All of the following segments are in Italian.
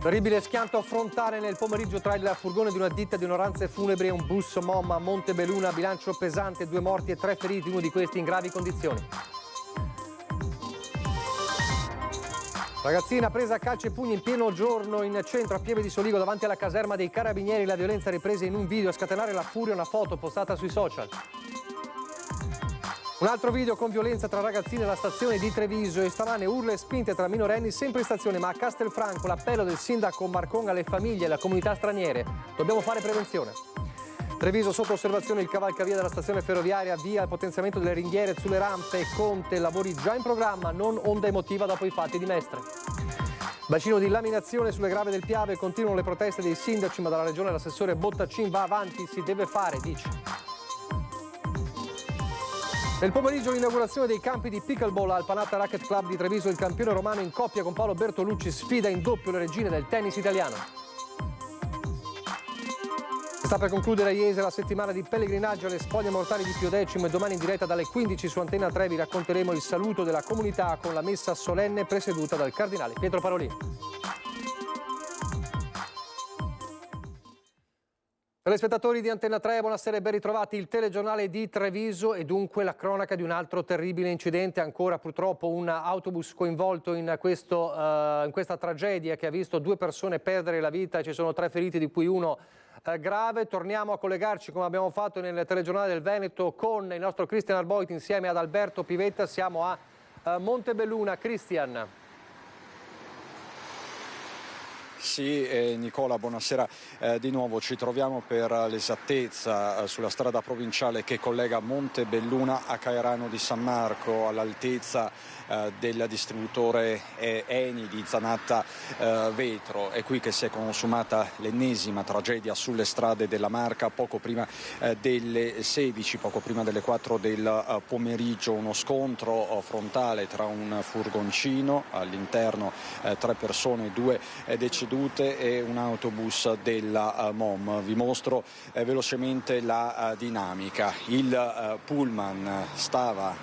Terribile schianto frontale nel pomeriggio tra il furgone di una ditta di onoranze funebri e un bus MOM a Montebelluna, bilancio pesante, 2 morti e 3 feriti, uno di questi in gravi condizioni. Ragazzina presa a calci e pugni in pieno giorno in centro a Pieve di Soligo davanti alla caserma dei Carabinieri, la violenza ripresa in un video, a scatenare la furia una foto postata sui social. Un altro video con violenza tra ragazzini alla stazione di Treviso e stamane urla e spinte tra minorenni sempre in stazione, ma a Castelfranco l'appello del sindaco Marcon alle famiglie e alle comunità straniere. Dobbiamo fare prevenzione. Treviso sotto osservazione il cavalcavia della stazione ferroviaria, via il potenziamento delle ringhiere sulle rampe, Conte, lavori già in programma, non onda emotiva dopo i fatti di Mestre. Bacino di laminazione sulle grave del Piave, continuano le proteste dei sindaci, ma dalla regione l'assessore Bottacin va avanti, si deve fare, dice. Nel pomeriggio l'inaugurazione dei campi di pickleball al Panatta Racket Club di Treviso, il campione romano in coppia con Paolo Bertolucci sfida in doppio le regine del tennis italiano. Sta per concludere a Iese la settimana di pellegrinaggio alle spoglie mortali di Pio X e domani in diretta dalle 15 su Antenna 3 vi racconteremo il saluto della comunità con la messa solenne presieduta dal cardinale Pietro Parolin. Telespettatori di Antenna 3, buonasera e ben ritrovati. Il telegiornale di Treviso e dunque la cronaca di un altro terribile incidente, ancora purtroppo un autobus coinvolto in questa tragedia che ha visto 2 persone perdere la vita e ci sono 3 feriti di cui uno grave. Torniamo a collegarci come abbiamo fatto nel telegiornale del Veneto con il nostro Cristian Arboit insieme ad Alberto Pivetta. Siamo a Montebelluna. Cristian. Sì, Nicola, buonasera di nuovo. Ci troviamo per l'esattezza sulla strada provinciale che collega Montebelluna a Caerano di San Marco, all'altezza del distributore Eni di Zanatta Vetro. È qui che si è consumata l'ennesima tragedia sulle strade della Marca poco prima delle 16, poco prima delle 4 del pomeriggio. Uno scontro frontale tra un furgoncino, all'interno 3 persone, 2 decedute, e un autobus della MOM. Vi mostro velocemente la dinamica. Il pullman stava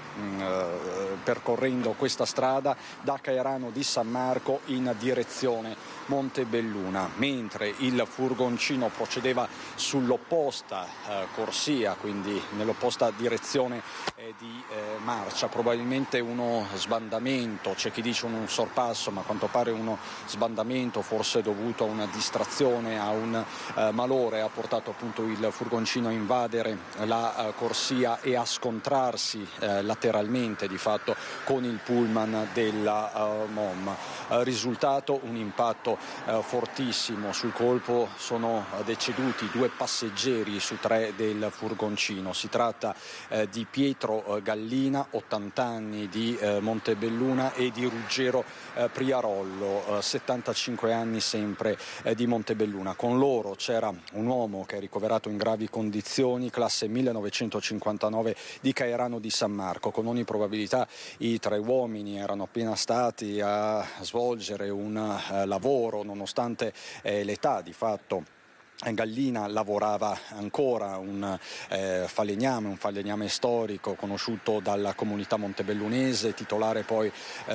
percorrendo questa strada da Caerano di San Marco in direzione Montebelluna, mentre il furgoncino procedeva sull'opposta corsia, quindi nell'opposta direzione di marcia. Probabilmente uno sbandamento, c'è chi dice un sorpasso, ma a quanto pare uno sbandamento, forse dovuto a una distrazione, a un malore, ha portato appunto il furgoncino a invadere la corsia e a scontrarsi lateralmente di fatto con il pullman della MOM. Risultato un impatto fortissimo. Sul colpo sono deceduti 2 passeggeri su 3 del furgoncino. Si tratta di Pietro Gallina, 80 anni, di Montebelluna, e di Ruggero Priarollo, 75 anni, sempre di Montebelluna. Con loro c'era un uomo che è ricoverato in gravi condizioni, classe 1959, di Caerano di San Marco. Con ogni probabilità i 3 uomini erano appena stati a svolgere un lavoro, nonostante l'età. Di fatto Gallina lavorava ancora, un falegname storico conosciuto dalla comunità montebellunese, titolare poi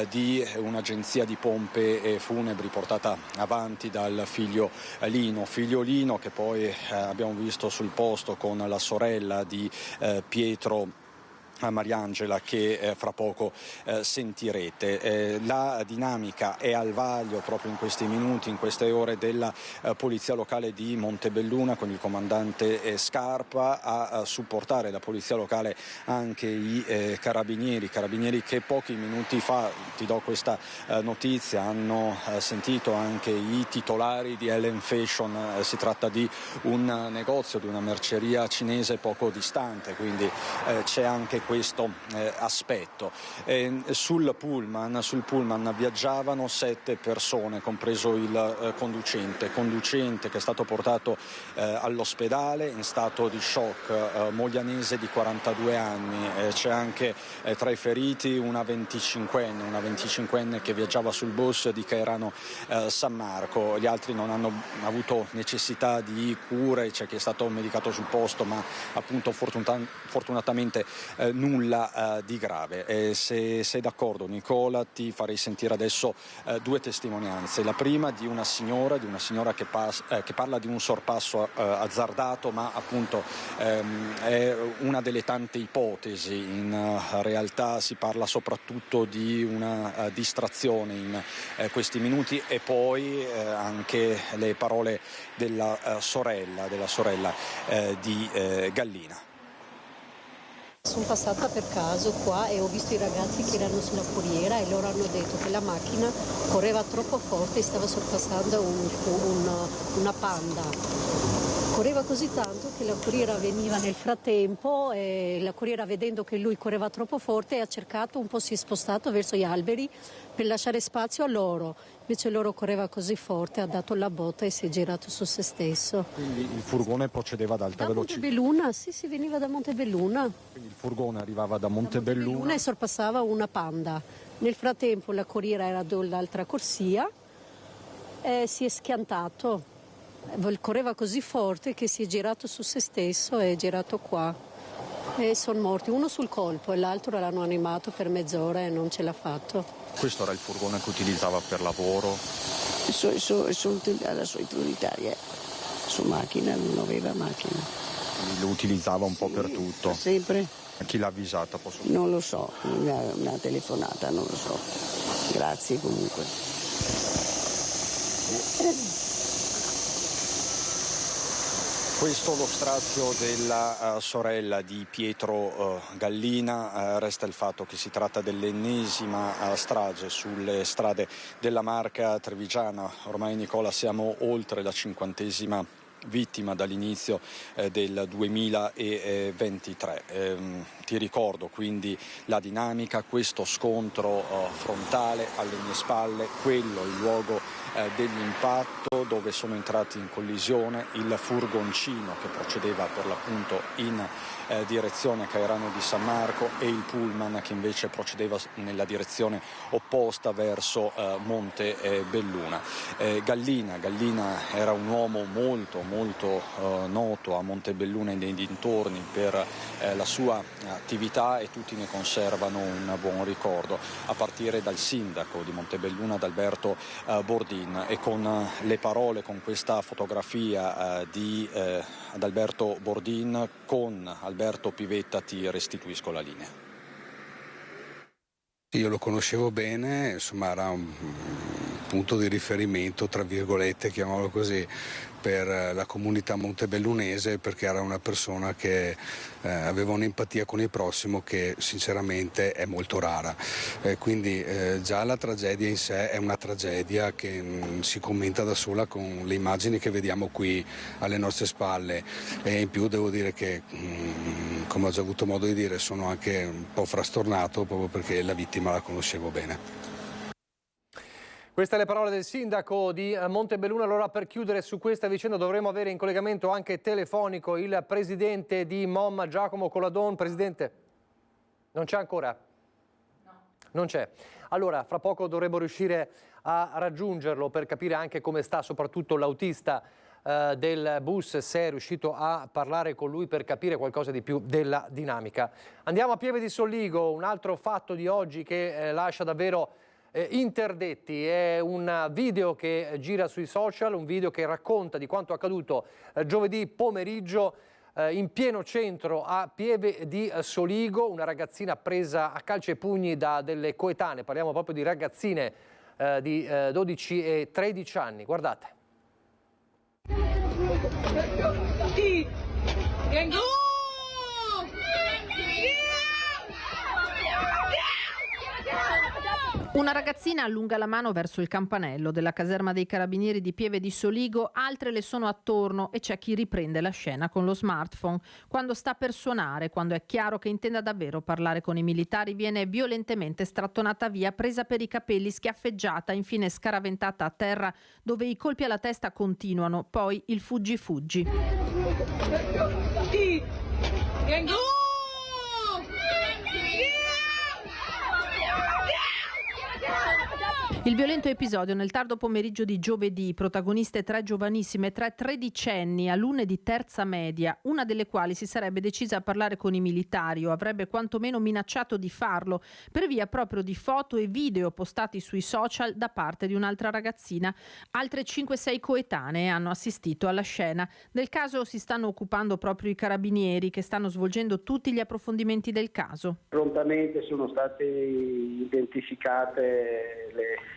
di un'agenzia di pompe funebri portata avanti dal figlio Lino, che poi abbiamo visto sul posto con la sorella di Pietro Mariangela, che fra poco sentirete. La dinamica è al vaglio proprio in questi minuti, in queste ore, della Polizia Locale di Montebelluna, con il comandante Scarpa. A supportare la Polizia Locale anche i carabinieri che pochi minuti fa, ti do questa notizia, hanno sentito anche i titolari di Ellen Fashion. Si tratta di un negozio, di una merceria cinese poco distante, quindi c'è anche questo aspetto. Sul pullman viaggiavano 7 persone, compreso il conducente che è stato portato all'ospedale in stato di shock, moglianese di 42 anni. C'è anche tra i feriti una 25enne che viaggiava sul bus di Caerano San Marco. Gli altri non hanno avuto necessità di cure, c'è chi è stato medicato sul posto, ma appunto fortunatamente nulla di grave. Se sei d'accordo, Nicola, ti farei sentire adesso due testimonianze. La prima di una signora che parla di un sorpasso azzardato, ma appunto è una delle tante ipotesi. In realtà si parla soprattutto di una distrazione in questi minuti, e poi anche le parole della sorella di Gallina. Sono passata per caso qua e ho visto i ragazzi che erano sulla foriera e loro hanno detto che la macchina correva troppo forte e stava sorpassando una Panda. Correva così tanto che la corriera veniva nel frattempo e la corriera, vedendo che lui correva troppo forte, ha cercato un po', si è spostato verso gli alberi per lasciare spazio a loro. Invece loro correva così forte, ha dato la botta e si è girato su se stesso. Quindi il furgone procedeva ad alta velocità? Da Montebelluna, sì, veniva da Montebelluna. Quindi il furgone arrivava da Montebelluna E sorpassava una Panda. Nel frattempo la corriera era dall'altra corsia e si è schiantato. Correva così forte che si è girato su se stesso e è girato qua. E sono morti, uno sul colpo e l'altro l'hanno animato per mezz'ora e non ce l'ha fatto. Questo era il furgone che utilizzava per lavoro? La sua utilitaria, su macchina, non aveva macchina. Quindi lo utilizzava un po' per tutto? Sempre. Chi l'ha avvisata? Non lo so, una telefonata, non lo so. Grazie comunque. Questo lo strazio della sorella di Pietro Gallina. Resta il fatto che si tratta dell'ennesima strage sulle strade della Marca trevigiana. Ormai, Nicola, siamo oltre la 50ª vittima dall'inizio del 2023. Ti ricordo quindi la dinamica, questo scontro frontale alle mie spalle, quello il luogo dell'impatto, dove sono entrati in collisione il furgoncino che procedeva per l'appunto in direzione Cairano di San Marco e il pullman che invece procedeva nella direzione opposta verso Montebelluna. Gallina era un uomo molto noto a Montebelluna e nei dintorni per la sua attività, e tutti ne conservano un buon ricordo, a partire dal sindaco di Montebelluna, Adalberto Bordin. E con le parole, con questa fotografia di Adalberto Bordin, con Alberto Pivetta ti restituisco la linea. Io lo conoscevo bene, insomma era un punto di riferimento, tra virgolette, chiamiamolo così, per la comunità montebellunese, perché era una persona che aveva un'empatia con il prossimo che sinceramente è molto rara. Quindi già la tragedia in sé è una tragedia che si commenta da sola con le immagini che vediamo qui alle nostre spalle, e in più devo dire che, come ho già avuto modo di dire, sono anche un po' frastornato proprio perché la vittima la conoscevo bene. Queste le parole del sindaco di Montebelluna. Allora, per chiudere su questa vicenda dovremo avere in collegamento anche telefonico il presidente di MOM, Giacomo Coladon. Presidente, non c'è ancora? No. Non c'è. Allora, fra poco dovremo riuscire a raggiungerlo per capire anche come sta soprattutto l'autista del bus, se è riuscito a parlare con lui per capire qualcosa di più della dinamica. Andiamo a Pieve di Soligo, un altro fatto di oggi che lascia davvero interdetti. È un video che gira sui social, un video che racconta di quanto accaduto giovedì pomeriggio in pieno centro a Pieve di Soligo. Una ragazzina presa a calci e pugni da delle coetanee, parliamo proprio di ragazzine di 12 e 13 anni. Guardate. Una ragazzina allunga la mano verso il campanello della caserma dei carabinieri di Pieve di Soligo, altre le sono attorno e c'è chi riprende la scena con lo smartphone. Quando sta per suonare, quando è chiaro che intenda davvero parlare con i militari, viene violentemente strattonata via, presa per i capelli, schiaffeggiata, infine scaraventata a terra, dove i colpi alla testa continuano, poi il fuggi-fuggi. Il violento episodio nel tardo pomeriggio di giovedì, protagoniste 3 giovanissime, 3 tredicenni, alunne di terza media, una delle quali si sarebbe decisa a parlare con i militari o avrebbe quantomeno minacciato di farlo per via proprio di foto e video postati sui social da parte di un'altra ragazzina. Altre 5-6 coetanee hanno assistito alla scena. Del caso si stanno occupando proprio i carabinieri, che stanno svolgendo tutti gli approfondimenti del caso. Prontamente sono state identificate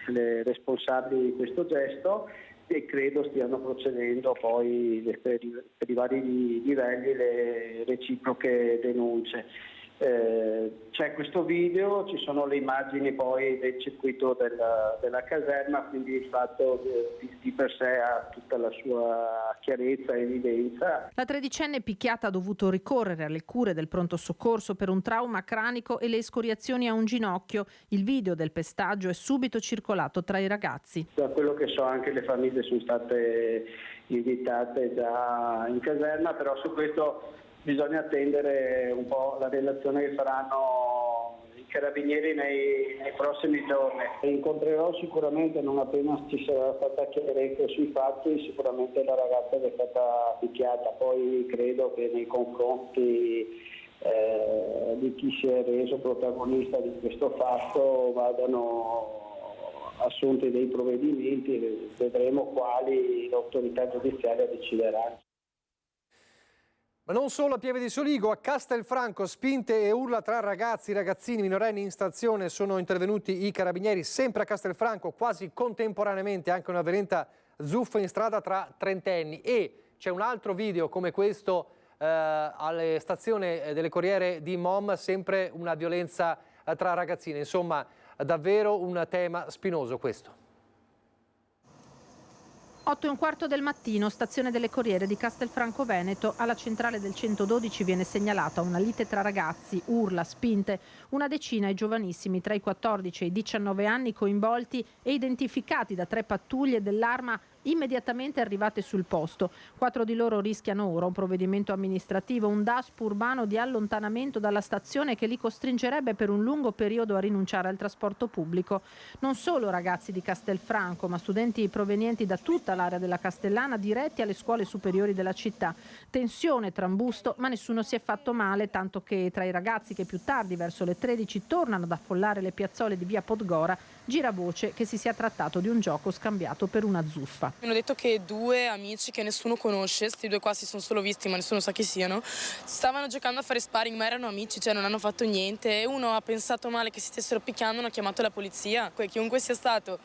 le responsabili di questo gesto e credo stiano procedendo poi per i vari livelli le reciproche denunce. C'è questo video, ci sono le immagini poi del circuito della caserma, quindi il fatto di per sé ha tutta la sua chiarezza e evidenza. La tredicenne picchiata ha dovuto ricorrere alle cure del pronto soccorso per un trauma cranico e le escoriazioni a un ginocchio. Il video del pestaggio è subito circolato tra i ragazzi. Da quello che so anche le famiglie sono state invitate già in caserma, però su questo bisogna attendere un po' la relazione che faranno i carabinieri nei prossimi giorni. Incontrerò sicuramente, non appena ci sarà stata chiarezza sui fatti, sicuramente la ragazza che è stata picchiata. Poi credo che nei confronti di chi si è reso protagonista di questo fatto vadano assunti dei provvedimenti e vedremo quali l'autorità giudiziaria deciderà. Ma non solo a Pieve di Soligo, a Castelfranco spinte e urla tra ragazzi, ragazzini, minorenni in stazione. Sono intervenuti i carabinieri sempre a Castelfranco, quasi contemporaneamente anche una violenta zuffa in strada tra trentenni. E c'è un altro video come questo alle stazioni delle Corriere di Mom, sempre una violenza tra ragazzine. Insomma, davvero un tema spinoso questo. 8:15 del mattino, stazione delle Corriere di Castelfranco Veneto. Alla centrale del 112 viene segnalata una lite tra ragazzi, urla, spinte. Una decina i giovanissimi tra i 14 e i 19 anni coinvolti e identificati da 3 pattuglie dell'Arma immediatamente arrivate sul posto. 4 di loro rischiano ora un provvedimento amministrativo, un DASPO urbano di allontanamento dalla stazione che li costringerebbe per un lungo periodo a rinunciare al trasporto pubblico. Non solo ragazzi di Castelfranco, ma studenti provenienti da tutta l'area della Castellana diretti alle scuole superiori della città. Tensione, trambusto, ma nessuno si è fatto male, tanto che tra i ragazzi che più tardi, verso le 13, tornano ad affollare le piazzole di via Podgora, gira voce che si sia trattato di un gioco scambiato per una zuffa. Mi hanno detto che 2 amici che nessuno conosce, questi 2 qua si sono solo visti ma nessuno sa chi siano, stavano giocando a fare sparring ma erano amici, cioè non hanno fatto niente, e uno ha pensato male che si stessero picchiando, hanno chiamato la polizia. Chiunque sia stato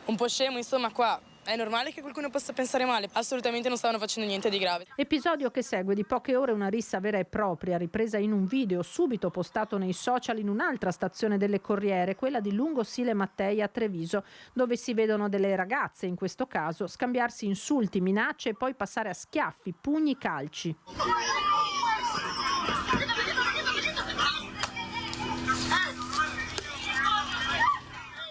un po' scemo, insomma, qua è normale che qualcuno possa pensare male, assolutamente non stavano facendo niente di grave. Episodio che segue di poche ore una rissa vera e propria, ripresa in un video subito postato nei social in un'altra stazione delle Corriere, quella di Lungo Sile Mattei a Treviso, dove si vedono delle ragazze, in questo caso, scambiarsi insulti, minacce e poi passare a schiaffi, pugni, calci.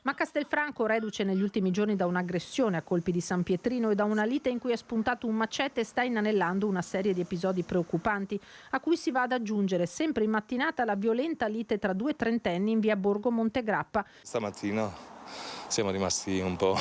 Ma Castelfranco, reduce negli ultimi giorni da un'aggressione a colpi di San Pietrino e da una lite in cui è spuntato un macete, sta inanellando una serie di episodi preoccupanti, a cui si va ad aggiungere sempre in mattinata la violenta lite tra 2 trentenni in via Borgo Montegrappa. Stamattina siamo rimasti un po'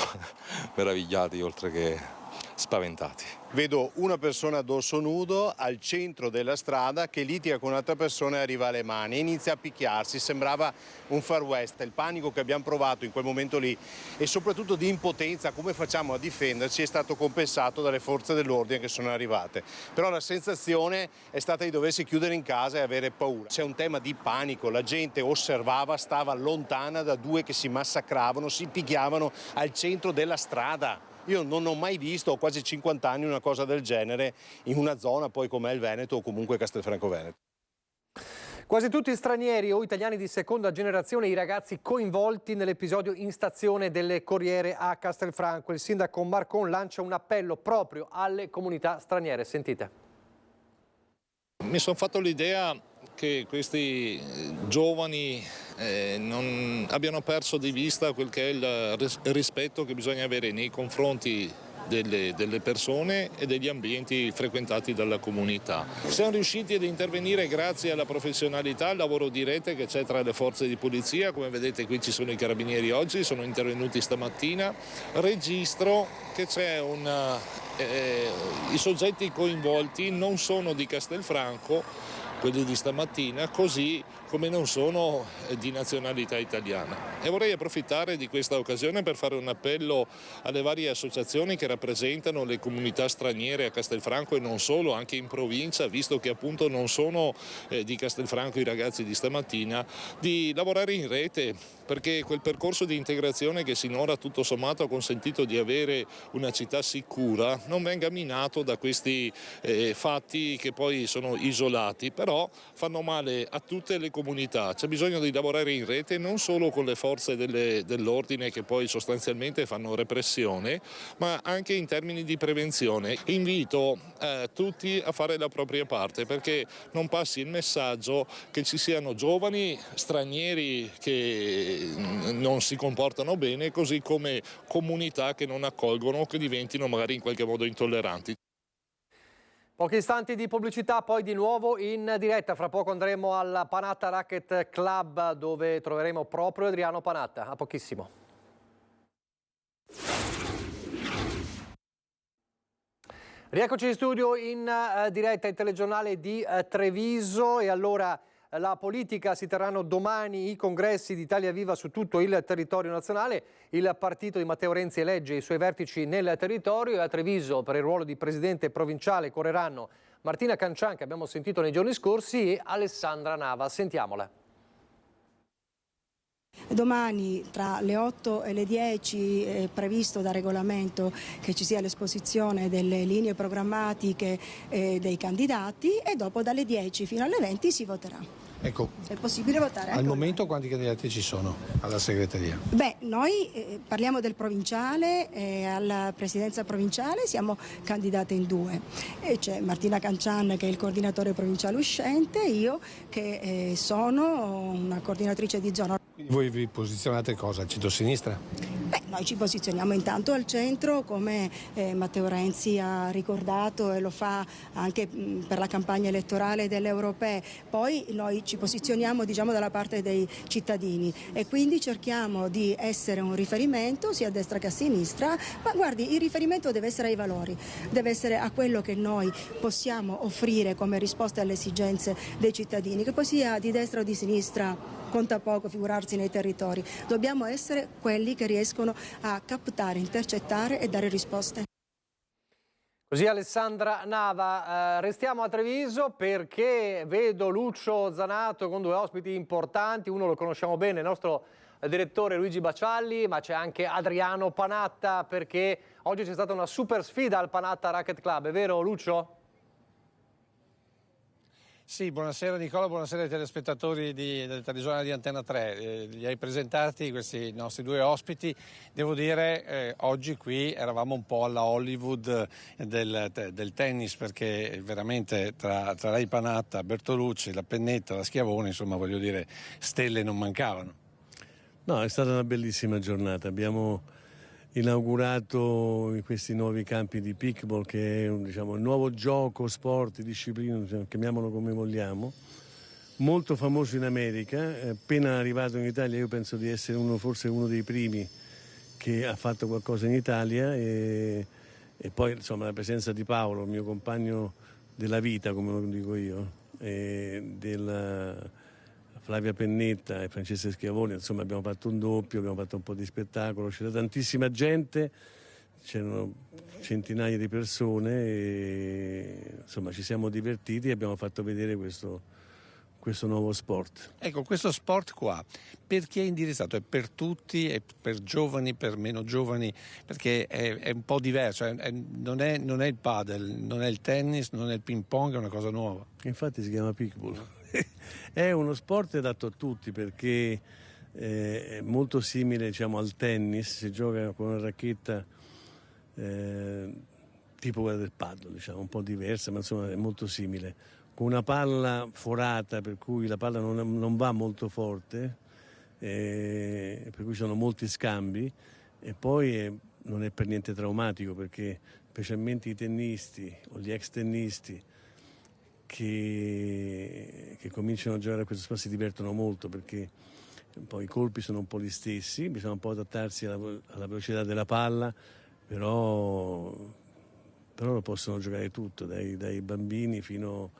meravigliati, oltre che spaventati. Vedo una persona a dorso nudo al centro della strada che litiga con un'altra persona e arriva alle mani e inizia a picchiarsi, sembrava un Far West. Il panico che abbiamo provato in quel momento lì e soprattutto di impotenza, come facciamo a difenderci, è stato compensato dalle forze dell'ordine che sono arrivate. Però la sensazione è stata di doversi chiudere in casa e avere paura. C'è un tema di panico, la gente osservava, stava lontana da 2 che si massacravano, si picchiavano al centro della strada. Io non ho mai visto, ho quasi 50 anni, una cosa del genere in una zona poi come il Veneto o comunque Castelfranco Veneto. Quasi tutti stranieri o italiani di seconda generazione i ragazzi coinvolti nell'episodio in stazione delle Corriere a Castelfranco. Il sindaco Marcon lancia un appello proprio alle comunità straniere. Sentite. Mi sono fatto l'idea che questi giovani non abbiano perso di vista quel che è il rispetto che bisogna avere nei confronti delle persone e degli ambienti frequentati dalla comunità. Siamo riusciti ad intervenire grazie alla professionalità, al lavoro di rete che c'è tra le forze di polizia. Come vedete qui ci sono i carabinieri oggi, sono intervenuti stamattina. Registro che c'è i soggetti coinvolti non sono di Castelfranco, quelli di stamattina, così come non sono di nazionalità italiana. E vorrei approfittare di questa occasione per fare un appello alle varie associazioni che rappresentano le comunità straniere a Castelfranco e non solo, anche in provincia, visto che appunto non sono di Castelfranco i ragazzi di stamattina, di lavorare in rete, perché quel percorso di integrazione che sinora tutto sommato ha consentito di avere una città sicura non venga minato da questi fatti che poi sono isolati, però fanno male a tutte le comunità. C'è bisogno di lavorare in rete non solo con le forze dell'ordine che poi sostanzialmente fanno repressione, ma anche in termini di prevenzione. Invito tutti a fare la propria parte, perché non passi il messaggio che ci siano giovani stranieri che non si comportano bene, così come comunità che non accolgono o che diventino magari in qualche modo intolleranti. Pochi istanti di pubblicità, poi di nuovo in diretta. Fra poco andremo al Panatta Racquet Club, dove troveremo proprio Adriano Panatta. A pochissimo. Rieccoci in studio in diretta il telegiornale di Treviso. E allora la politica, si terranno domani i congressi di Italia Viva su tutto il territorio nazionale. Il partito di Matteo Renzi elegge i suoi vertici nel territorio, e a Treviso per il ruolo di presidente provinciale correranno Martina Cancian, che abbiamo sentito nei giorni scorsi, e Alessandra Nava. Sentiamola. Domani tra le 8 e le 10 è previsto da regolamento che ci sia l'esposizione delle linee programmatiche dei candidati, e dopo dalle 10 fino alle 20 si voterà. Ecco, è possibile votare. Al momento quanti candidati ci sono alla segreteria? Beh, noi parliamo del provinciale, alla presidenza provinciale siamo candidate in 2. C'è Martina Cancian, che è il coordinatore provinciale uscente, io che sono una coordinatrice di zona. Quindi voi vi posizionate cosa? Al centro-sinistra? Beh, noi ci posizioniamo intanto al centro, come Matteo Renzi ha ricordato, e lo fa anche per la campagna elettorale delle europee. Poi noi ci posizioniamo, diciamo, dalla parte dei cittadini, e quindi cerchiamo di essere un riferimento sia a destra che a sinistra. Ma guardi, il riferimento deve essere ai valori, deve essere a quello che noi possiamo offrire come risposta alle esigenze dei cittadini, che poi sia di destra o di sinistra conta poco, figurarsi nei territori. Dobbiamo essere quelli che riescono a captare, intercettare e dare risposte. Così Alessandra Nava. Restiamo a Treviso, perché vedo Lucio Zanato con 2 ospiti importanti. Uno lo conosciamo bene, il nostro direttore Luigi Bacialli, ma c'è anche Adriano Panatta, perché oggi c'è stata una super sfida al Panatta Racquet Club, è vero Lucio? Sì, buonasera Nicola, buonasera ai telespettatori del telegiornale di Antenna 3. Li hai presentati questi nostri 2 ospiti. Devo dire, oggi qui eravamo un po' alla Hollywood del tennis, perché veramente tra lei Panatta, Bertolucci, la Pennetta, la Schiavone, insomma, voglio dire, stelle non mancavano. No, è stata una bellissima giornata. Abbiamo inaugurato questi nuovi campi di pickleball, che è un nuovo gioco, sport, disciplina, chiamiamolo come vogliamo, molto famoso in America. Appena arrivato in Italia, io penso di essere forse uno dei primi che ha fatto qualcosa in Italia, e poi insomma la presenza di Paolo, il mio compagno della vita, come lo dico io, della Flavia Pennetta e Francesca Schiavone, insomma abbiamo fatto un doppio, abbiamo fatto un po' di spettacolo, c'era tantissima gente, c'erano centinaia di persone, e insomma ci siamo divertiti e abbiamo fatto vedere questo nuovo sport. Ecco, questo sport qua, per chi è indirizzato? È per tutti, è per giovani, per meno giovani? Perché è un po' diverso, non è il padel, non è il tennis, non è il ping pong, è una cosa nuova. Infatti si chiama pickleball. È uno sport adatto a tutti, perché è molto simile, diciamo, al tennis. Si gioca con una racchetta tipo quella del paddle, diciamo, un po' diversa, ma insomma è molto simile, con una palla forata, per cui la palla non va molto forte, per cui ci sono molti scambi, e poi non è per niente traumatico, perché specialmente i tennisti o gli ex tennisti che cominciano a giocare a questo sport si divertono molto, perché poi i colpi sono un po' gli stessi, bisogna un po' adattarsi alla velocità della palla, però lo possono giocare tutto, dai bambini fino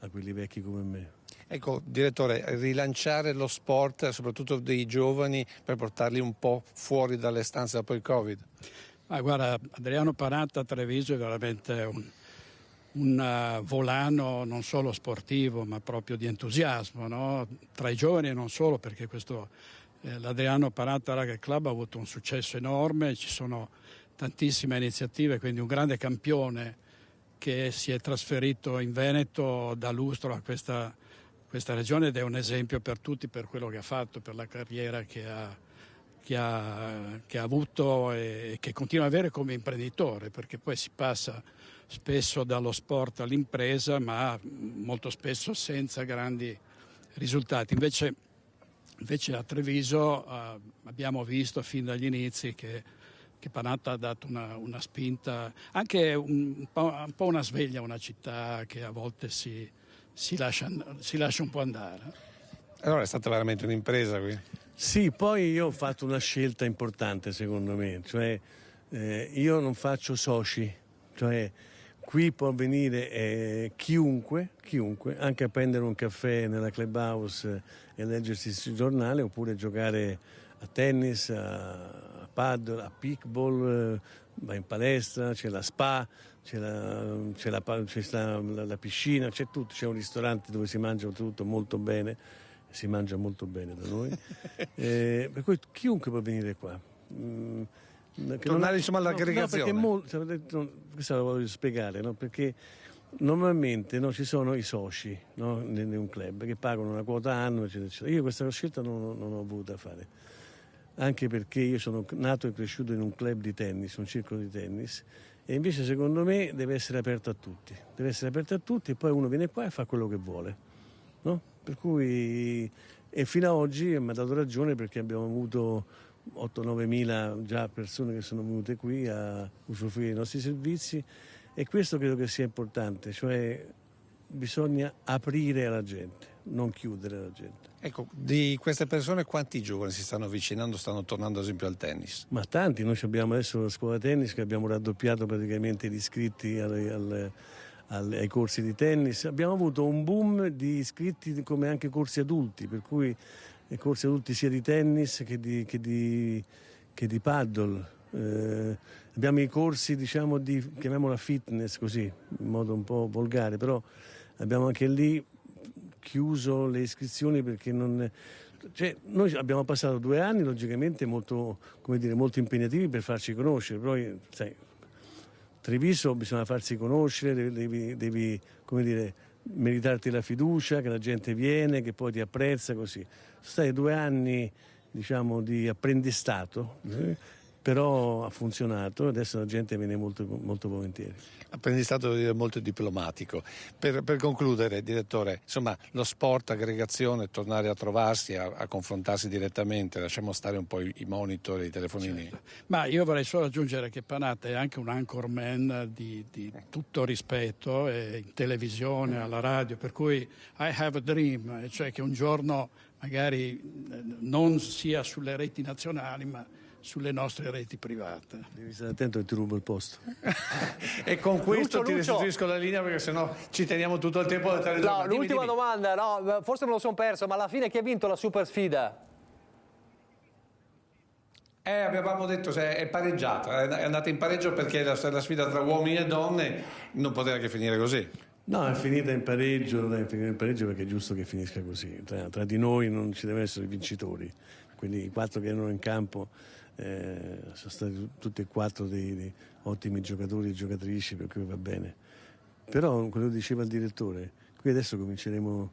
a quelli vecchi come me. Ecco, direttore, rilanciare lo sport, soprattutto dei giovani, per portarli un po' fuori dalle stanze dopo il Covid. Ma guarda, Adriano Panatta a Treviso è veramente un volano non solo sportivo, ma proprio di entusiasmo, no? Tra i giovani e non solo, perché l'Adriano Panatta Rugby Club ha avuto un successo enorme, ci sono tantissime iniziative, quindi un grande campione che si è trasferito in Veneto da lustro a questa regione, ed è un esempio per tutti, per quello che ha fatto, per la carriera che ha avuto e che continua ad avere come imprenditore, perché poi si passa spesso dallo sport all'impresa, ma molto spesso senza grandi risultati. Invece a Treviso abbiamo visto fin dagli inizi che Panatta ha dato una spinta, anche un po' una sveglia a una città che a volte si lascia un po' andare. Allora è stata veramente un'impresa qui? Sì, poi io ho fatto una scelta importante secondo me, cioè io non faccio soci, cioè qui può venire chiunque, anche a prendere un caffè nella clubhouse e leggersi il giornale, oppure giocare a tennis, a paddle, a pickleball, va in palestra, c'è la spa, c'è la piscina, c'è tutto, c'è un ristorante dove si mangia tutto molto bene, si mangia molto bene da noi, per cui chiunque può venire qua. Tornare insomma all'aggregazione. No, questo lo voglio spiegare, no? Perché normalmente ci sono i soci, no? in un club che pagano una quota annua, eccetera, eccetera. Io questa scelta non ho voluta fare, anche perché io sono nato e cresciuto in un club di tennis, un circolo di tennis, e invece secondo me deve essere aperto a tutti, e poi uno viene qua e fa quello che vuole, no? Per cui, e fino ad oggi mi ha dato ragione, perché abbiamo avuto 8-9 mila già persone che sono venute qui a usufruire dei nostri servizi, e questo credo che sia importante, cioè bisogna aprire alla gente, non chiudere la gente. Ecco, di queste persone quanti giovani si stanno avvicinando, stanno tornando ad esempio al tennis? Ma tanti, noi abbiamo adesso la scuola tennis che abbiamo raddoppiato praticamente gli iscritti ai corsi di tennis, abbiamo avuto un boom di iscritti come anche corsi adulti, per cui i corsi adulti sia di tennis che di paddle, abbiamo i corsi diciamo chiamiamola fitness così, in modo un po' volgare, però abbiamo anche lì chiuso le iscrizioni perché noi abbiamo passato 2 anni logicamente molto impegnativi per farci conoscere, poi sai, Treviso bisogna farsi conoscere, devi meritarti la fiducia, che la gente viene, che poi ti apprezza, così. Sono stati 2 anni diciamo di apprendistato, però ha funzionato, adesso la gente viene molto, molto volentieri. Apprendistato devo dire molto diplomatico. Per concludere, direttore, insomma, lo sport, aggregazione, tornare a trovarsi, a confrontarsi direttamente, lasciamo stare un po' i monitor e i telefonini. Certo. Ma io vorrei solo aggiungere che Panatta è anche un anchorman di tutto rispetto, in televisione, alla radio, per cui I have a dream, cioè che un giorno magari non sia sulle reti nazionali, ma sulle nostre reti private. Devi stare attento che ti rubo il posto. E con questo Lucio. ti restituisco la linea, perché sennò ci teniamo tutto il tempo da telegiornale. No, l'ultima domanda, forse me lo sono perso, ma alla fine chi ha vinto la super sfida? Avevamo detto è pareggiata, è andata in pareggio, perché la sfida tra uomini e donne non poteva che finire così. No, è finita in pareggio, perché è giusto che finisca così. Tra di noi non ci devono essere vincitori. Quelli i 4 che erano in campo sono stati tutti e 4 dei ottimi giocatori e giocatrici, per cui va bene. Però, quello che diceva il direttore, qui adesso cominceremo,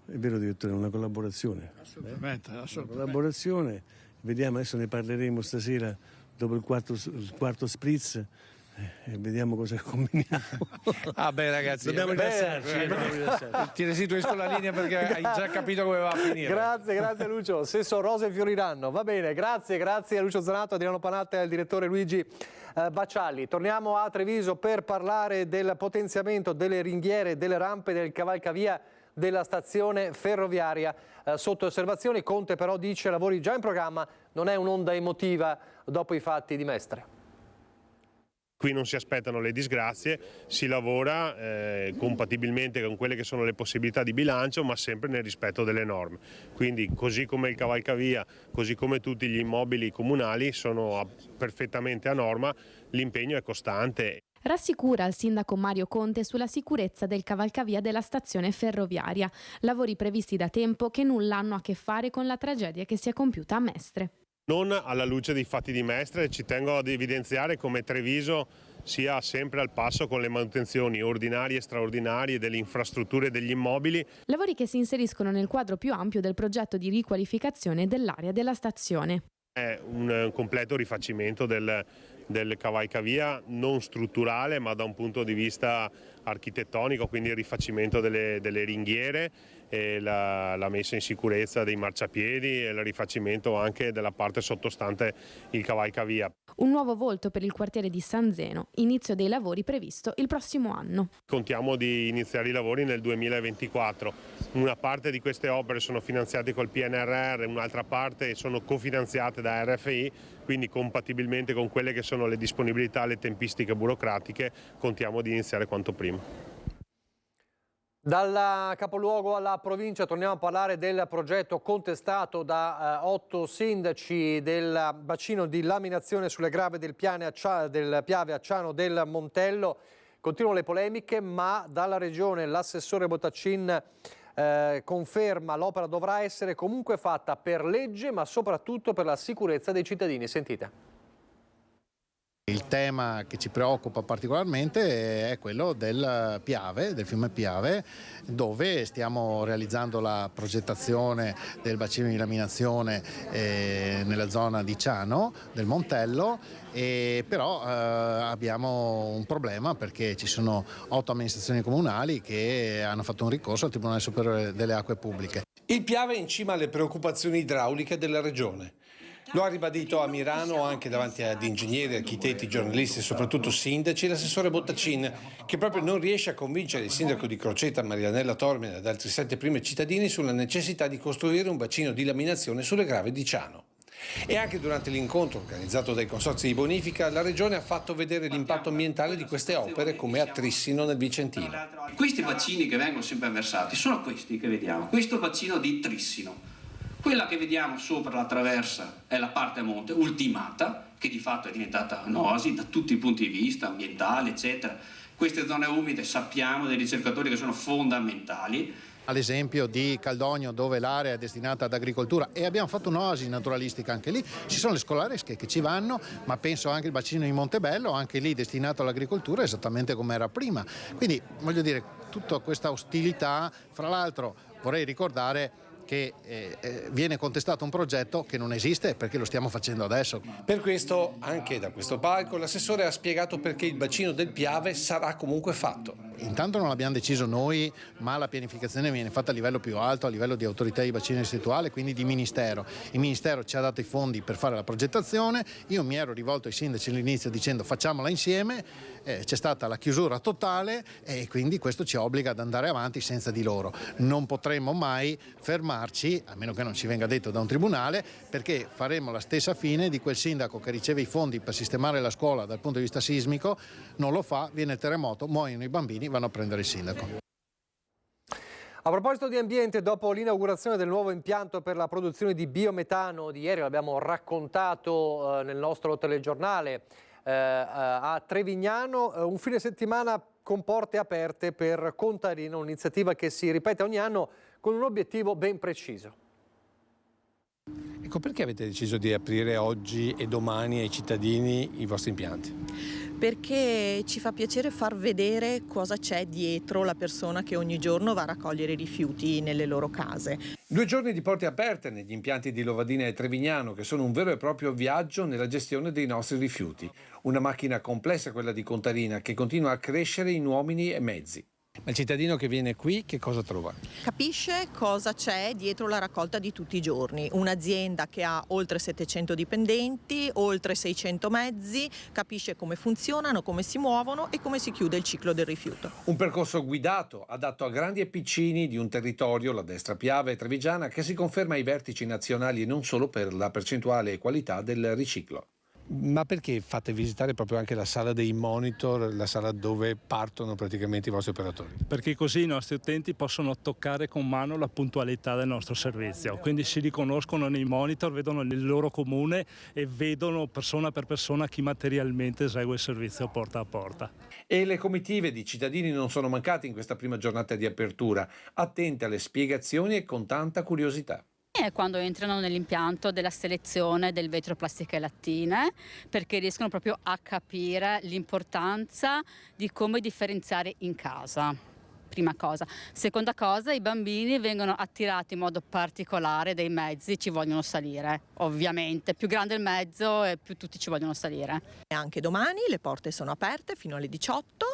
è vero direttore, una collaborazione. Assolutamente. Una collaborazione, vediamo, adesso ne parleremo stasera dopo il quarto spritz, vediamo cosa combiniamo. Ah beh ragazzi, dobbiamo rilassarci. Ti restituisco la linea perché hai già capito come va a finire. Grazie Lucio. Se so rose fioriranno. Va bene, grazie a Lucio Zanato, Adriano Panatta e al direttore Luigi Baccialli. Torniamo a Treviso per parlare del potenziamento delle ringhiere, delle rampe del cavalcavia della stazione ferroviaria sotto osservazione. Conte però dice lavori già in programma, non è un'onda emotiva dopo i fatti di Mestre. Qui non si aspettano le disgrazie, si lavora compatibilmente con quelle che sono le possibilità di bilancio, ma sempre nel rispetto delle norme. Quindi così come il cavalcavia, così come tutti gli immobili comunali sono perfettamente a norma, l'impegno è costante. Rassicura il sindaco Mario Conte sulla sicurezza del cavalcavia della stazione ferroviaria, lavori previsti da tempo che nulla hanno a che fare con la tragedia che si è compiuta a Mestre. Non alla luce dei fatti di Mestre, ci tengo ad evidenziare come Treviso sia sempre al passo con le manutenzioni ordinarie e straordinarie delle infrastrutture e degli immobili. Lavori che si inseriscono nel quadro più ampio del progetto di riqualificazione dell'area della stazione. È un completo rifacimento del cavalcavia, non strutturale ma da un punto di vista architettonico, quindi il rifacimento delle ringhiere, e la messa in sicurezza dei marciapiedi e il rifacimento anche della parte sottostante il cavalcavia. Un nuovo volto per il quartiere di San Zeno, inizio dei lavori previsto il prossimo anno. Contiamo di iniziare i lavori nel 2024. Una parte di queste opere sono finanziate col PNRR, un'altra parte sono cofinanziate da RFI, quindi compatibilmente con quelle che sono le disponibilità, le tempistiche burocratiche, contiamo di iniziare quanto prima. Dal capoluogo alla provincia torniamo a parlare del progetto contestato da 8 sindaci del bacino di laminazione sulle grave del Piave a Ciano del Montello. Continuano le polemiche, ma dalla regione l'assessore Bottacin conferma l'opera dovrà essere comunque fatta per legge, ma soprattutto per la sicurezza dei cittadini. Sentite. Il tema che ci preoccupa particolarmente è quello del Piave, del fiume Piave, dove stiamo realizzando la progettazione del bacino di laminazione nella zona di Ciano, del Montello, però abbiamo un problema perché ci sono 8 amministrazioni comunali che hanno fatto un ricorso al Tribunale Superiore delle Acque Pubbliche. Il Piave è in cima alle preoccupazioni idrauliche della regione. Lo ha ribadito a Milano anche davanti ad ingegneri, architetti, giornalisti e soprattutto sindaci l'assessore Bottacin, che proprio non riesce a convincere il sindaco di Crocetta, Marianella Tormina ed altri 7 primi cittadini sulla necessità di costruire un bacino di laminazione sulle grave di Ciano. E anche durante l'incontro organizzato dai consorzi di bonifica, la regione ha fatto vedere l'impatto ambientale di queste opere come a Trissino nel Vicentino. Questi bacini che vengono sempre versati sono questi che vediamo, questo bacino di Trissino. Quella che vediamo sopra la traversa è la parte a monte ultimata, che di fatto è diventata un'oasi da tutti i punti di vista, ambientali, eccetera. Queste zone umide sappiamo dai ricercatori che sono fondamentali. All'esempio di Caldogno, dove l'area è destinata ad agricoltura, e abbiamo fatto un'oasi naturalistica anche lì, ci sono le scolaresche che ci vanno, ma penso anche il bacino di Montebello, anche lì destinato all'agricoltura esattamente come era prima. Quindi voglio dire, tutta questa ostilità, fra l'altro vorrei ricordare che viene contestato un progetto che non esiste perché lo stiamo facendo adesso. Per questo, anche da questo palco, l'assessore ha spiegato perché il bacino del Piave sarà comunque fatto. Intanto non l'abbiamo deciso noi, ma la pianificazione viene fatta a livello più alto, a livello di autorità di bacino distrettuale, quindi di Ministero. Il Ministero ci ha dato i fondi per fare la progettazione, io mi ero rivolto ai sindaci all'inizio dicendo facciamola insieme, c'è stata la chiusura totale e quindi questo ci obbliga ad andare avanti senza di loro. Non potremmo mai fermarci, a meno che non ci venga detto da un tribunale, perché faremo la stessa fine di quel sindaco che riceve i fondi per sistemare la scuola dal punto di vista sismico, non lo fa, viene il terremoto, muoiono i bambini, vanno a prendere il sindaco. A proposito di ambiente, dopo l'inaugurazione del nuovo impianto per la produzione di biometano di ieri, l'abbiamo raccontato nel nostro telegiornale, a Trevignano, un fine settimana con porte aperte per Contarino, un'iniziativa che si ripete ogni anno con un obiettivo ben preciso. Ecco, perché avete deciso di aprire oggi e domani ai cittadini i vostri impianti? perché ci fa piacere far vedere cosa c'è dietro la persona che ogni giorno va a raccogliere i rifiuti nelle loro case. 2 giorni di porte aperte negli impianti di Lovadina e Trevignano, che sono un vero e proprio viaggio nella gestione dei nostri rifiuti. Una macchina complessa, quella di Contarina, che continua a crescere in uomini e mezzi. Ma il cittadino che viene qui che cosa trova? Capisce cosa c'è dietro la raccolta di tutti i giorni. Un'azienda che ha oltre 700 dipendenti, oltre 600 mezzi, capisce come funzionano, come si muovono e come si chiude il ciclo del rifiuto. Un percorso guidato, adatto a grandi e piccini di un territorio, la destra piava e trevigiana, che si conferma ai vertici nazionali e non solo per la percentuale e qualità del riciclo. Ma perché fate visitare proprio anche la sala dei monitor, la sala dove partono praticamente i vostri operatori? Perché così i nostri utenti possono toccare con mano la puntualità del nostro servizio, quindi si riconoscono nei monitor, vedono il loro comune e vedono persona per persona chi materialmente esegue il servizio porta a porta. E le comitive di cittadini non sono mancate in questa prima giornata di apertura, attente alle spiegazioni e con tanta curiosità. È quando entrano nell'impianto della selezione del vetro, plastica e lattine, perché riescono proprio a capire l'importanza di come differenziare in casa. Prima cosa. Seconda cosa, i bambini vengono attirati in modo particolare dai mezzi, ci vogliono salire. Ovviamente, più grande il mezzo e più tutti ci vogliono salire. E anche domani le porte sono aperte fino alle 18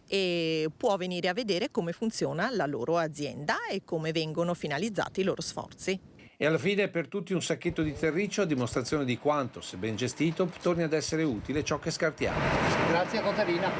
e può venire a vedere come funziona la loro azienda e come vengono finalizzati i loro sforzi. E alla fine per tutti un sacchetto di terriccio a dimostrazione di quanto, se ben gestito, torni ad essere utile ciò che scartiamo. Grazie Contarina.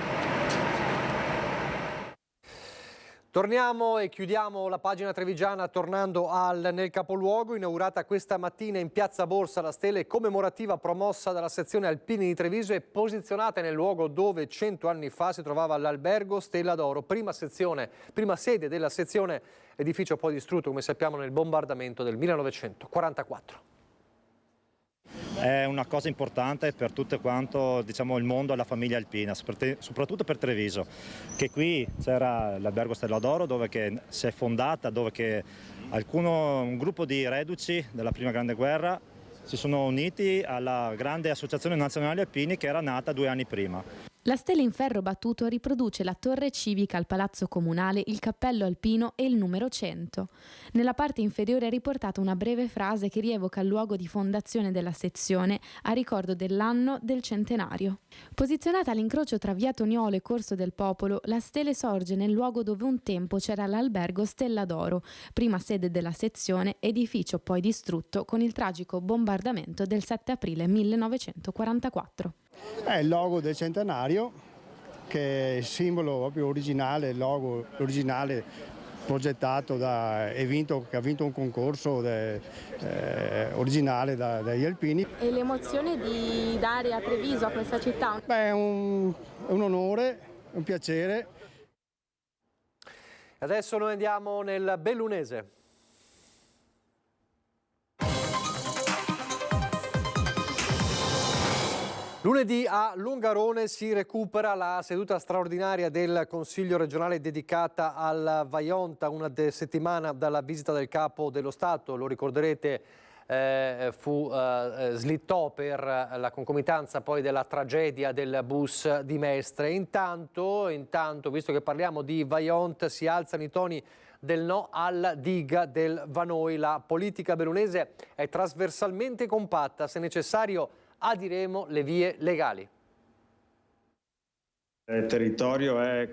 Torniamo e chiudiamo la pagina trevigiana tornando nel capoluogo. Inaugurata questa mattina in Piazza Borsa la stele commemorativa promossa dalla sezione Alpini di Treviso e posizionata nel luogo dove 100 anni fa si trovava l'albergo Stella d'Oro, prima sede della sezione, edificio poi distrutto come sappiamo nel bombardamento del 1944. È una cosa importante per tutto quanto il mondo e la famiglia alpina, soprattutto per Treviso, che qui c'era l'albergo Stella d'Oro dove si è fondata, dove un gruppo di reduci della Prima Grande Guerra si sono uniti alla grande associazione nazionale alpini che era nata 2 anni prima. La stela in ferro battuto riproduce la torre civica al Palazzo Comunale, il cappello alpino e il numero 100. Nella parte inferiore è riportata una breve frase che rievoca il luogo di fondazione della sezione a ricordo dell'anno del centenario. Posizionata all'incrocio tra via Toniolo e Corso del Popolo, la stele sorge nel luogo dove un tempo c'era l'albergo Stella d'Oro, prima sede della sezione, edificio poi distrutto con il tragico bombardamento del 7 aprile 1944. È il logo del centenario, che è il simbolo proprio originale, il logo originale progettato che ha vinto un concorso originale dagli alpini. E l'emozione di dare a Treviso, a questa città? Beh, è un onore, un piacere. Adesso noi andiamo nel Bellunese. Lunedì a Longarone si recupera la seduta straordinaria del Consiglio regionale dedicata al Vajont, una settimana dalla visita del Capo dello Stato. Lo ricorderete, slittò per la concomitanza poi della tragedia del bus di Mestre. Intanto, visto che parliamo di Vajont, si alzano i toni del no alla diga del Vanoi. La politica bellunese è trasversalmente compatta, se necessario adiremo le vie legali. Il territorio è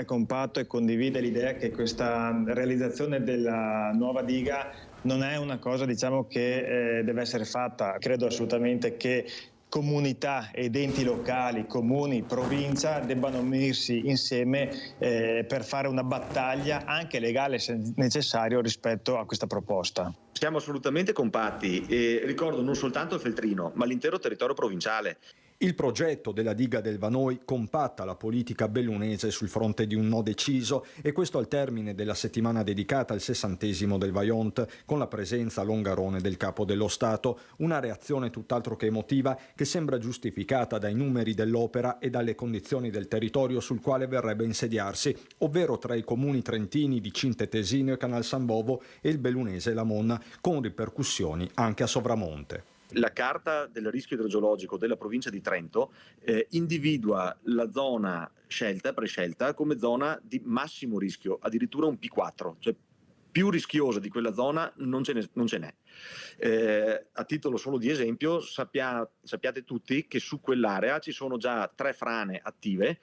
compatto e condivide l'idea che questa realizzazione della nuova diga non è una cosa che deve essere fatta. Credo assolutamente che comunità ed enti locali, comuni, provincia debbano unirsi insieme per fare una battaglia anche legale se necessario rispetto a questa proposta. Siamo assolutamente compatti e ricordo non soltanto il Feltrino ma l'intero territorio provinciale. Il progetto della diga del Vanoi compatta la politica bellunese sul fronte di un no deciso e questo al termine della settimana dedicata al 60° del Vajont con la presenza a Longarone del Capo dello Stato, una reazione tutt'altro che emotiva che sembra giustificata dai numeri dell'opera e dalle condizioni del territorio sul quale verrebbe insediarsi, ovvero tra i comuni trentini di Cinte Tesino e Canal San Bovo e il bellunese Lamon, con ripercussioni anche a Sovramonte. La carta del rischio idrogeologico della provincia di Trento individua la zona prescelta come zona di massimo rischio, addirittura un P4, cioè più rischiosa di quella zona non ce n'è. A titolo solo di esempio, sappiate tutti che su quell'area ci sono già 3 frane attive,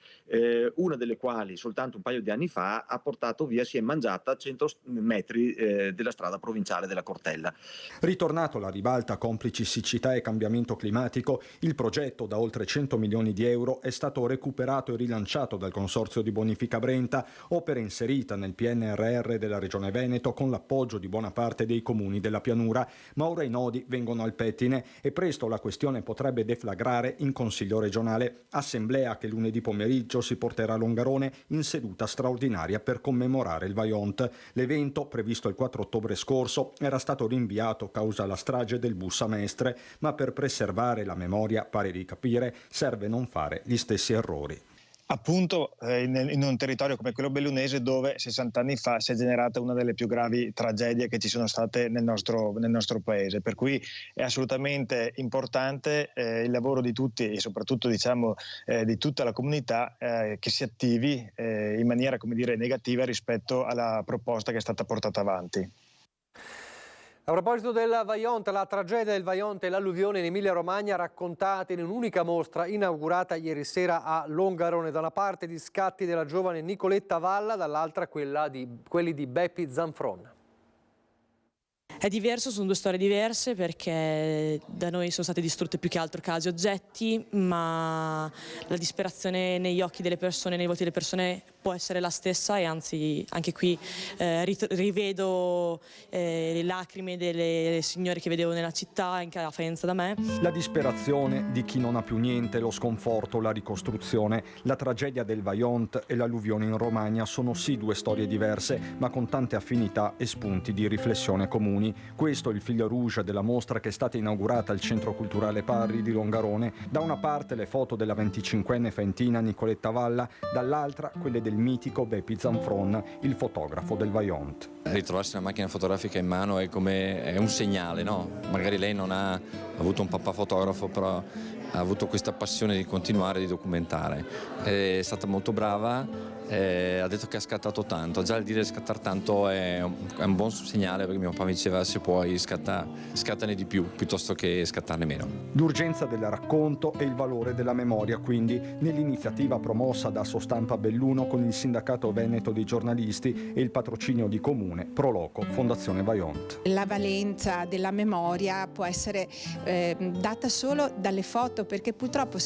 una delle quali soltanto un paio di anni fa ha portato via, si è mangiata 100 metri della strada provinciale della Cortella. Ritornato alla ribalta complici siccità e cambiamento climatico, il progetto da oltre 100 milioni di euro è stato recuperato e rilanciato dal Consorzio di Bonifica Brenta, opera inserita nel PNRR della Regione Veneto con l'appoggio di buona parte dei comuni della pianura, ma ora i nodi vengono al pettine e presto la questione potrebbe deflagrare in Consiglio regionale, assemblea che lunedì pomeriggio si porterà a Longarone in seduta straordinaria per commemorare il Vajont. L'evento, previsto il 4 ottobre scorso, era stato rinviato causa la strage del bus a Mestre, ma per preservare la memoria, pare di capire, serve non fare gli stessi errori. Appunto in un territorio come quello bellunese, dove 60 anni fa si è generata una delle più gravi tragedie che ci sono state nel nostro paese, per cui è assolutamente importante il lavoro di tutti e soprattutto di tutta la comunità che si attivi in maniera, come dire, negativa rispetto alla proposta che è stata portata avanti. A proposito del Vajont, la tragedia del Vajont e l'alluvione in Emilia-Romagna raccontate in un'unica mostra inaugurata ieri sera a Longarone. Da una parte gli scatti della giovane Nicoletta Valla, dall'altra quelli di Beppi Zanfron. È diverso, sono 2 storie diverse, perché da noi sono state distrutte più che altro case e oggetti, ma la disperazione negli occhi delle persone, nei volti delle persone può essere la stessa, e anzi anche qui rivedo le lacrime delle signore che vedevo nella città, in Faenza da me. La disperazione di chi non ha più niente, lo sconforto, la ricostruzione, la tragedia del Vajont e l'alluvione in Romagna sono sì 2 storie diverse, ma con tante affinità e spunti di riflessione comuni. Questo è il fil rouge della mostra che è stata inaugurata al Centro Culturale Parri di Longarone. Da una parte le foto della 25enne faentina Nicoletta Valla, dall'altra quelle del mitico Beppi Zanfron, il fotografo del Vajont. Ritrovarsi una macchina fotografica in mano è un segnale, no? Magari lei non ha avuto un papà fotografo, però ha avuto questa passione di continuare, di documentare. È stata molto brava. Ha detto che ha scattato tanto, già il dire scattare tanto è un buon segnale, perché mio papà mi diceva: se puoi scattane di più piuttosto che scattarne meno. L'urgenza del racconto e il valore della memoria, quindi, nell'iniziativa promossa da Sostampa Belluno con il Sindacato Veneto dei Giornalisti e il patrocinio di Comune, Proloco, Fondazione Vajont. La valenza della memoria può essere data solo dalle foto, perché purtroppo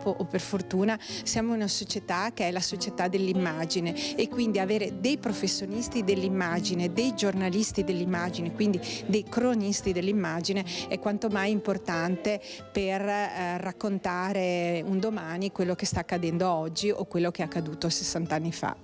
o per fortuna siamo una società che è la società dell'immagine, e quindi avere dei professionisti dell'immagine, dei giornalisti dell'immagine, quindi dei cronisti dell'immagine, è quanto mai importante per raccontare un domani quello che sta accadendo oggi o quello che è accaduto 60 anni fa.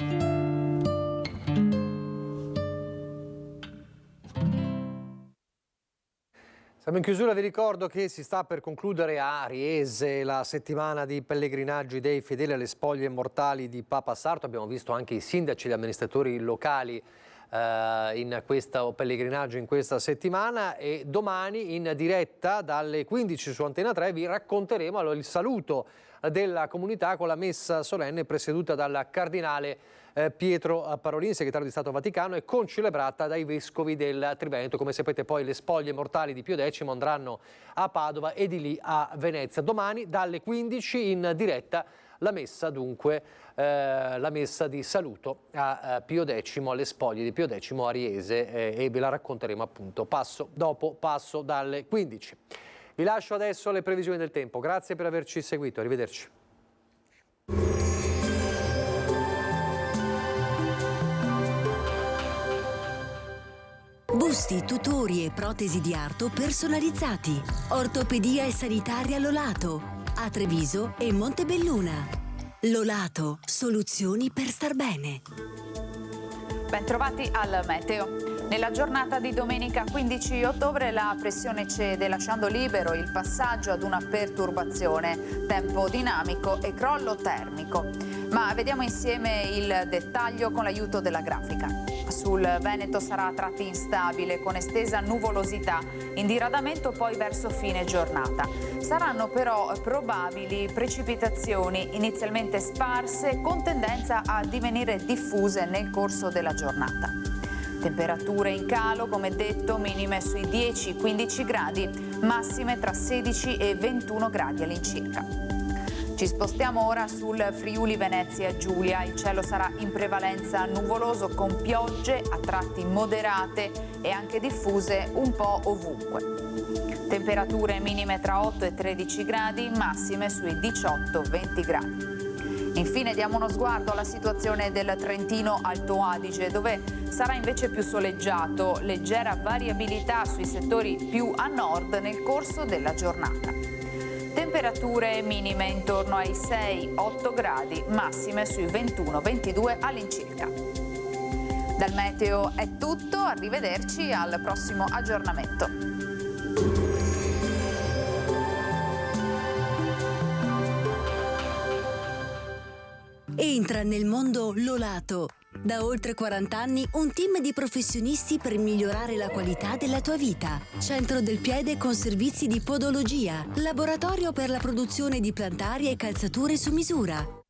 Siamo in chiusura, vi ricordo che si sta per concludere a Riese la settimana di pellegrinaggi dei fedeli alle spoglie mortali di Papa Sarto. Abbiamo visto anche i sindaci e gli amministratori locali in questo pellegrinaggio in questa settimana, e domani in diretta dalle 15 su Antena 3 vi racconteremo il saluto della comunità con la messa solenne presieduta dal cardinale Pietro Parolin, segretario di Stato Vaticano, e concelebrata dai vescovi del Triveneto. Come sapete, poi le spoglie mortali di Pio X andranno a Padova e di lì a Venezia. Domani dalle 15 in diretta la messa, dunque, la messa di saluto a Pio X, alle spoglie di Pio X a Riese, e ve la racconteremo appunto passo dopo passo dalle 15. Vi lascio adesso le previsioni del tempo. Grazie per averci seguito, arrivederci. Busti, tutori e protesi di arto personalizzati. Ortopedia e sanitaria Lolato. A Treviso e Montebelluna. Lolato, soluzioni per star bene. Bentrovati al meteo. Nella giornata di domenica 15 ottobre la pressione cede, lasciando libero il passaggio ad una perturbazione. Tempo dinamico e crollo termico. Ma vediamo insieme il dettaglio con l'aiuto della grafica. Sul Veneto sarà a tratti instabile, con estesa nuvolosità, in diradamento poi verso fine giornata. Saranno però probabili precipitazioni inizialmente sparse, con tendenza a divenire diffuse nel corso della giornata. Temperature in calo, come detto, minime sui 10-15 gradi, massime tra 16 e 21 gradi all'incirca. Ci spostiamo ora sul Friuli Venezia Giulia. Il cielo sarà in prevalenza nuvoloso, con piogge a tratti moderate e anche diffuse un po' ovunque. Temperature minime tra 8 e 13 gradi, massime sui 18-20 gradi. Infine diamo uno sguardo alla situazione del Trentino Alto Adige, dove sarà invece più soleggiato, leggera variabilità sui settori più a nord nel corso della giornata. Temperature minime intorno ai 6-8 gradi, massime sui 21-22 all'incirca. Dal meteo è tutto, arrivederci al prossimo aggiornamento. Entra nel mondo Lolato. Da oltre 40 anni un team di professionisti per migliorare la qualità della tua vita. Centro del piede con servizi di podologia, laboratorio per la produzione di plantari e calzature su misura.